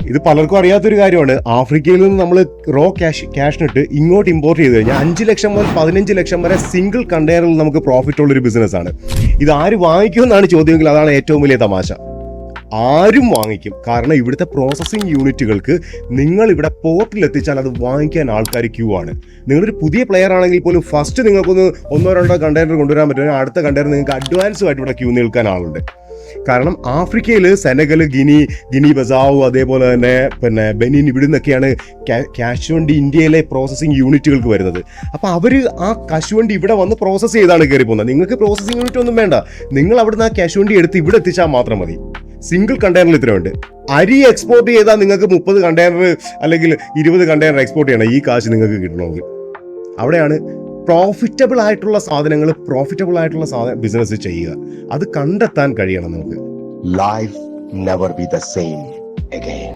ഇത് പലർക്കും അറിയാത്തൊരു കാര്യമാണ്. ആഫ്രിക്കയിൽ നിന്ന് നമ്മൾ റോ ക്യാഷിനിട്ട് ഇങ്ങോട്ട് ഇമ്പോർട്ട് ചെയ്ത് കഴിഞ്ഞാൽ 5 ലക്ഷം മുതൽ 15 ലക്ഷം വരെ സിംഗിൾ കണ്ടെയ്നറിൽ നമുക്ക് പ്രോഫിറ്റ് ഉള്ളൊരു ബിസിനസ്സാണ്. ഇത് ആര് വാങ്ങിക്കുമെന്നാണ് ചോദ്യമെങ്കിൽ അതാണ് ഏറ്റവും വലിയ തമാശ. ആരും വാങ്ങിക്കും. കാരണം ഇവിടുത്തെ പ്രോസസ്സിംഗ് യൂണിറ്റുകൾക്ക് നിങ്ങൾ ഇവിടെ പോർട്ടിൽ എത്തിച്ചാൽ അത് വാങ്ങിക്കാൻ ആൾക്കാർ ക്യൂ ആണ്. നിങ്ങളൊരു പുതിയ പ്ലെയർ ആണെങ്കിൽ പോലും ഫസ്റ്റ് നിങ്ങൾക്കൊന്ന് 1-2 കണ്ടെയ്നർ കൊണ്ടുവരാൻ പറ്റും. അടുത്ത കണ്ടെയ്നർ നിങ്ങൾക്ക് അഡ്വാൻസുമായിട്ട് ഇവിടെ ക്യൂ നിൽക്കാൻ ആളുണ്ട്. കാരണം ആഫ്രിക്കയിൽ സെനഗൽ, ഗിനി ബസാവു, അതേപോലെ തന്നെ ബെനിൻ, ഇവിടെ നിന്നൊക്കെയാണ് കശുവണ്ടി ഇന്ത്യയിലെ പ്രോസസ്സിംഗ് യൂണിറ്റുകൾക്ക് വരുന്നത്. അപ്പോൾ അവർ ആ കശുവണ്ടി ഇവിടെ വന്ന് പ്രോസസ്സ് ചെയ്താണ് കയറി പോകുന്നത്. നിങ്ങൾക്ക് പ്രോസസ്സിംഗ് യൂണിറ്റ് ഒന്നും വേണ്ട. നിങ്ങൾ അവിടുന്ന് ആ കശുവണ്ടി എടുത്ത് ഇവിടെ എത്തിച്ചാൽ മാത്രം മതി. സിംഗിൾ കണ്ടെയ്നറിൽ ഇത്രയുണ്ട്. അരി എക്സ്പോർട്ട് ചെയ്താൽ നിങ്ങൾക്ക് 30 കണ്ടെയ്നർ അല്ലെങ്കിൽ 20 കണ്ടെയ്നർ എക്സ്പോർട്ട് ചെയ്യണം ഈ കാശ് നിങ്ങൾക്ക് കിട്ടണമെങ്കിൽ. അവിടെയാണ് പ്രോഫിറ്റബിൾ ആയിട്ടുള്ള സാധനങ്ങൾ, പ്രോഫിറ്റബിൾ ആയിട്ടുള്ള ബിസിനസ് ചെയ്യുക. അത് കണ്ടെത്താൻ കഴിയണം നമുക്ക്. Life never be the same again.